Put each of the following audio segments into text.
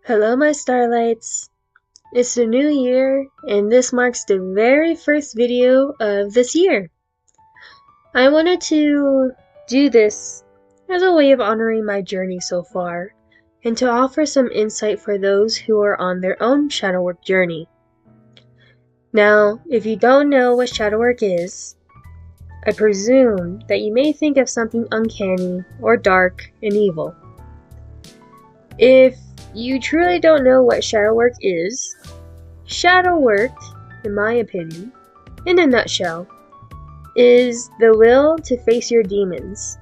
Hello, my starlights. It's the new year, and this marks the very first video of this year. I wanted to do this as a way of honoring my journey so far, and to offer some insight for those who are on their own shadow work journey. Now, if you don't know what shadow work is, I presume that you may think of something uncanny or dark and evil. If you truly don't know what shadow work is, shadow work, in my opinion, in a nutshell, is the will to face your demons,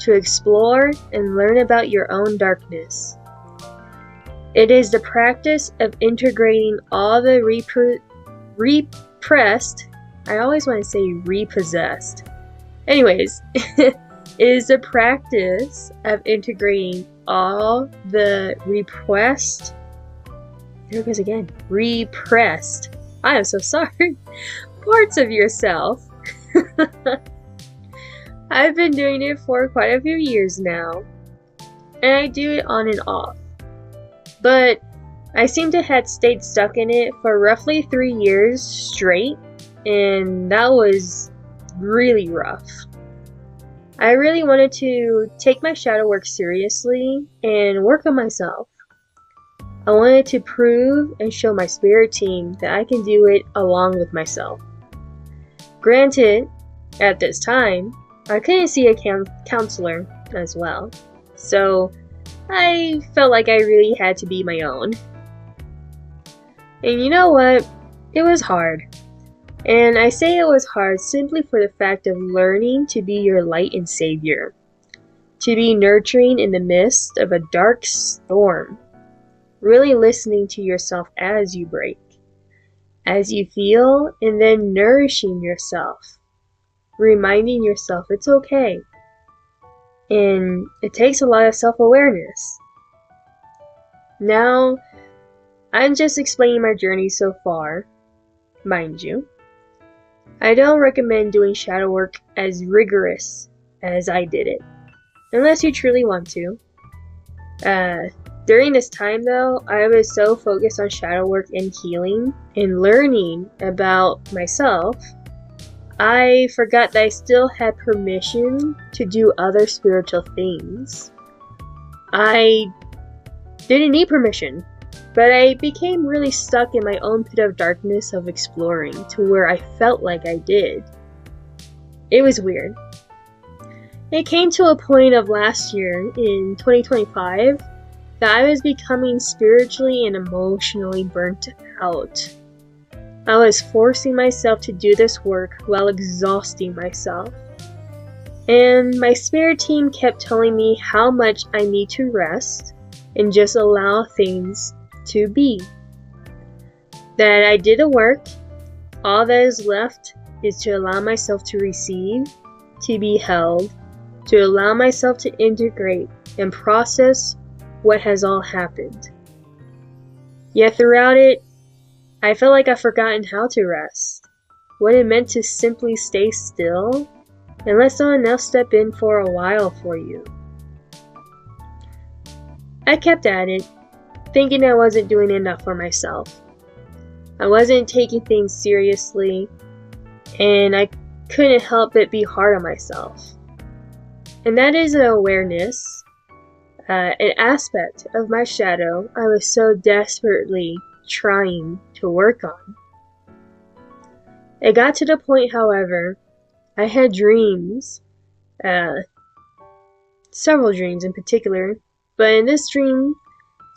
to explore and learn about your own darkness. It is the practice of integrating all the repressed, I always want to say repossessed. Anyways, it is the practice of integrating all the repressed, I am so sorry, parts of yourself. I've been doing it for quite a few years now, and I do it on and off. But I seem to have stayed stuck in it for roughly 3 years straight, and that was really rough. I really wanted to take my shadow work seriously and work on myself. I wanted to prove and show my spirit team that I can do it along with myself. Granted, at this time, I couldn't see a counselor as well, so I felt like I really had to be my own. And you know what? It was hard. And I say it was hard simply for the fact of learning to be your light and savior, to be nurturing in the midst of a dark storm, really listening to yourself as you break, as you feel, and then nourishing yourself, reminding yourself it's okay. And it takes a lot of self-awareness. Now, I'm just explaining my journey so far, mind you. I don't recommend doing shadow work as rigorous as I did it, unless you truly want to. During this time though, I was so focused on shadow work and healing and learning about myself, I forgot that I still had permission to do other spiritual things. I didn't need permission. But I became really stuck in my own pit of darkness of exploring to where I felt like I did. It was weird. It came to a point of last year, in 2025, that I was becoming spiritually and emotionally burnt out. I was forcing myself to do this work while exhausting myself. And my spirit team kept telling me how much I need to rest and just allow things to be. That I did the work, all that is left is to allow myself to receive, to be held, to allow myself to integrate and process what has all happened. Yet throughout it, I felt like I've forgotten how to rest, what it meant to simply stay still and let someone else step in for a while for you. I kept at it, thinking I wasn't doing enough for myself. I wasn't taking things seriously, and I couldn't help but be hard on myself. And that is an awareness, an aspect of my shadow I was so desperately trying to work on. It got to the point, however, I had dreams, several dreams in particular, but in this dream,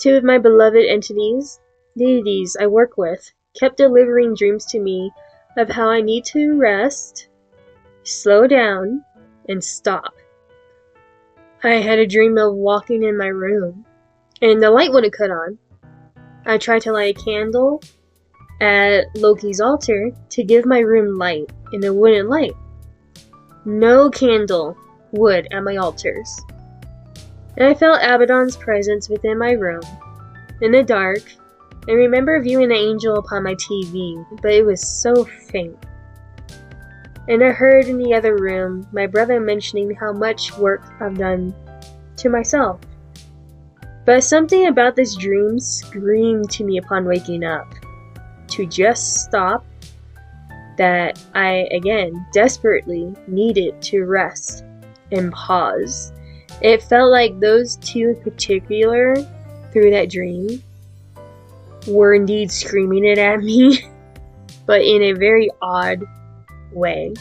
two of my beloved deities I work with, kept delivering dreams to me of how I need to rest, slow down, and stop. I had a dream of walking in my room, and the light wouldn't cut on. I tried to light a candle at Loki's altar to give my room light, and it wouldn't light. No candle would at my altars. And I felt Abaddon's presence within my room, in the dark, and remember viewing an angel upon my TV, but it was so faint. And I heard in the other room my brother mentioning how much work I've done to myself. But something about this dream screamed to me upon waking up to just stop, that I, again, desperately needed to rest and pause. It felt like those two in particular, through that dream, were indeed screaming it at me, but in a very odd way.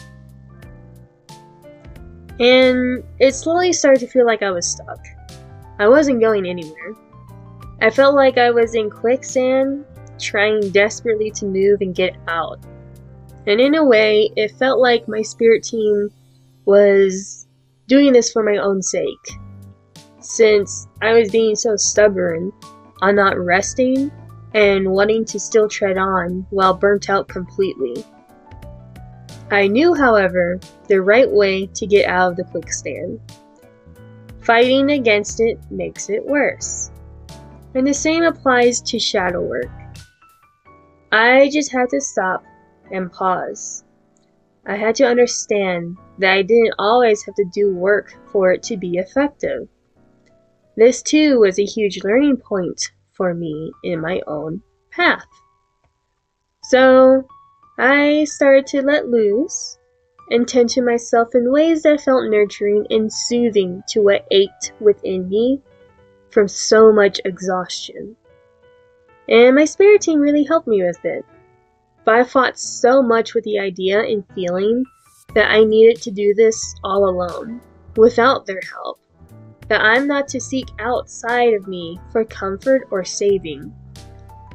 And it slowly started to feel like I was stuck. I wasn't going anywhere. I felt like I was in quicksand, trying desperately to move and get out. And in a way, it felt like my spirit team was doing this for my own sake, since I was being so stubborn on not resting and wanting to still tread on while burnt out completely. I knew, however, the right way to get out of the quicksand. Fighting against it makes it worse. And the same applies to shadow work. I just had to stop and pause. I had to understand that I didn't always have to do work for it to be effective. This too was a huge learning point for me in my own path. So I started to let loose and tend to myself in ways that felt nurturing and soothing to what ached within me from so much exhaustion. And my spirit team really helped me with it. But I fought so much with the idea and feeling that I needed to do this all alone, without their help. That I'm not to seek outside of me for comfort or saving.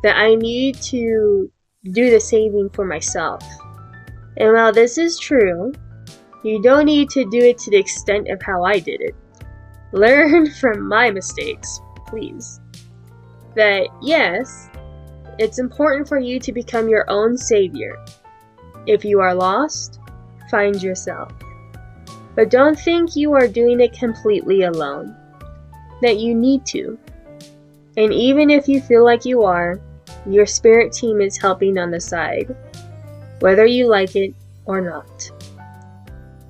That I need to do the saving for myself. And while this is true, you don't need to do it to the extent of how I did it. Learn from my mistakes, please. That yes, it's important for you to become your own savior. If you are lost, find yourself. But don't think you are doing it completely alone. That you need to. And even if you feel like you are, your spirit team is helping on the side, whether you like it or not.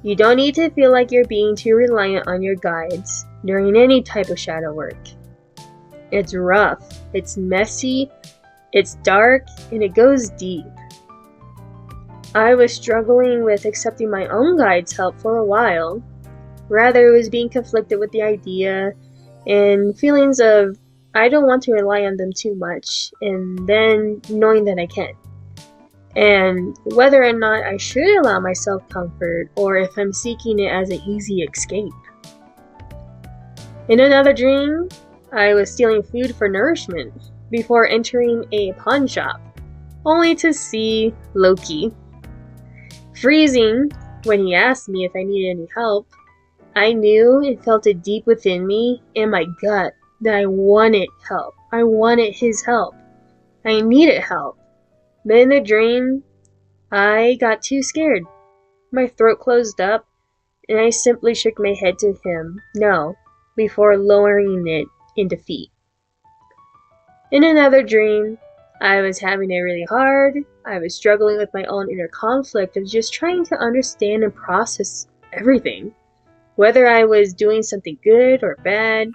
You don't need to feel like you're being too reliant on your guides during any type of shadow work. It's rough, it's messy, it's dark, and it goes deep. I was struggling with accepting my own guide's help for a while. Rather, it was being conflicted with the idea and feelings of I don't want to rely on them too much, and then knowing that I can. And whether or not I should allow myself comfort, or if I'm seeking it as an easy escape. In another dream, I was stealing food for nourishment before entering a pawn shop, only to see Loki. Freezing when he asked me if I needed any help, I knew and felt it deep within me in my gut that I wanted help. I wanted his help. I needed help. But in the dream, I got too scared. My throat closed up, and I simply shook my head to him, no, before lowering it in defeat. In another dream, I was having it really hard. I was struggling with my own inner conflict of just trying to understand and process everything. Whether I was doing something good or bad,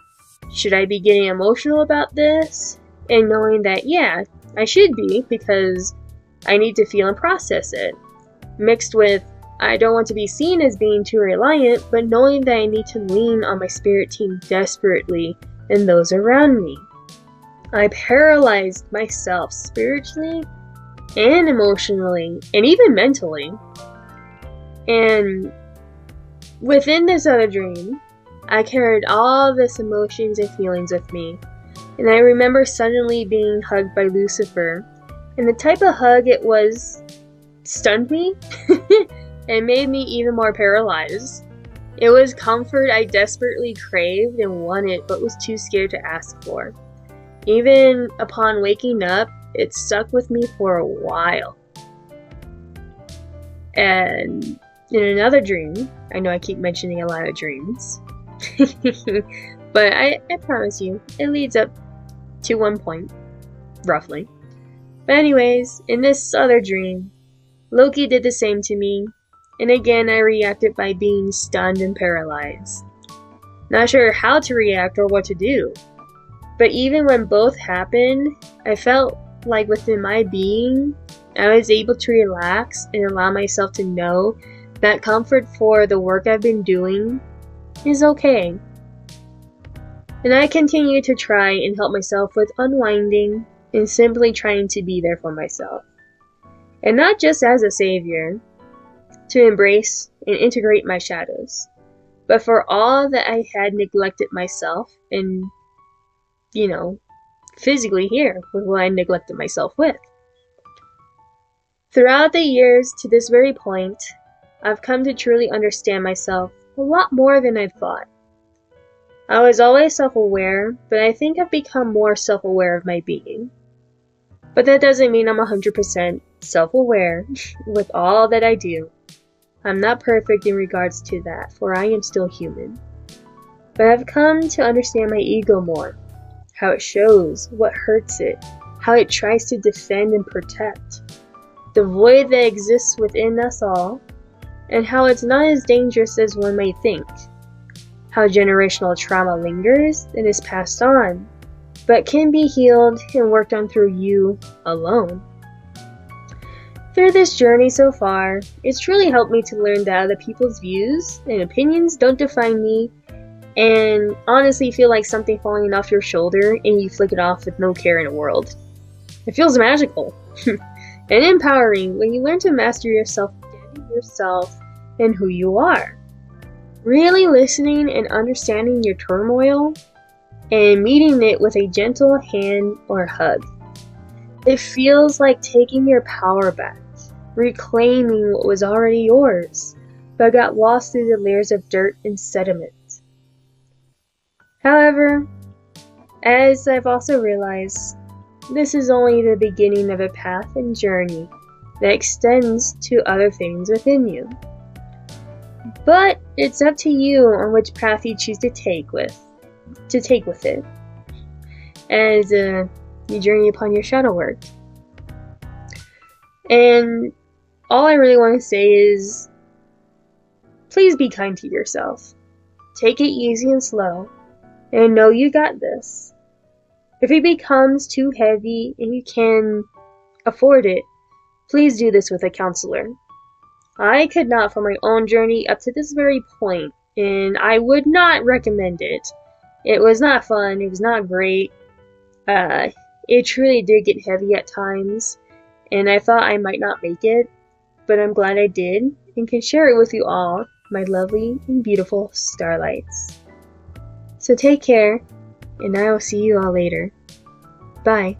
should I be getting emotional about this? And knowing that, yeah, I should be, because I need to feel and process it. Mixed with, I don't want to be seen as being too reliant, but knowing that I need to lean on my spirit team desperately and those around me. I paralyzed myself spiritually and emotionally and even mentally. And within this other dream, I carried all this emotions and feelings with me. And I remember suddenly being hugged by Lucifer. And the type of hug it was stunned me and made me even more paralyzed. It was comfort I desperately craved and wanted, but was too scared to ask for. Even upon waking up, it stuck with me for a while. And in another dream, I know I keep mentioning a lot of dreams, but I promise you, it leads up to one point, roughly. But anyways, in this other dream, Loki did the same to me, and again I reacted by being stunned and paralyzed. Not sure how to react or what to do. But even when both happened, I felt like within my being, I was able to relax and allow myself to know that comfort for the work I've been doing is okay. And I continue to try and help myself with unwinding and simply trying to be there for myself. And not just as a savior, to embrace and integrate my shadows, but for all that I had neglected myself and, physically here with what I neglected myself with. Throughout the years to this very point, I've come to truly understand myself a lot more than I thought. I was always self-aware, but I think I've become more self-aware of my being. But that doesn't mean I'm 100% self-aware with all that I do. I'm not perfect in regards to that, for I am still human. But I've come to understand my ego more, how it shows, what hurts it, how it tries to defend and protect, the void that exists within us all, and how it's not as dangerous as one may think, how generational trauma lingers and is passed on, but can be healed and worked on through you alone. Through this journey so far, it's truly helped me to learn that other people's views and opinions don't define me, and honestly feel like something falling off your shoulder and you flick it off with no care in the world. It feels magical and empowering when you learn to master yourself, getting yourself and who you are. Really listening and understanding your turmoil and meeting it with a gentle hand or hug. It feels like taking your power back, reclaiming what was already yours, but got lost through the layers of dirt and sediment. However, as I've also realized, this is only the beginning of a path and journey that extends to other things within you. But it's up to you on which path you choose to take with it as you journey upon your shadow work. And all I really want to say is, please be kind to yourself. Take it easy and slow, and know you got this. If it becomes too heavy and you can afford it, please do this with a counselor. I could not for my own journey up to this very point, and I would not recommend it. It was not fun, it was not great. It truly did get heavy at times, and I thought I might not make it, but I'm glad I did, and can share it with you all, my lovely and beautiful starlights. So take care, and I will see you all later. Bye.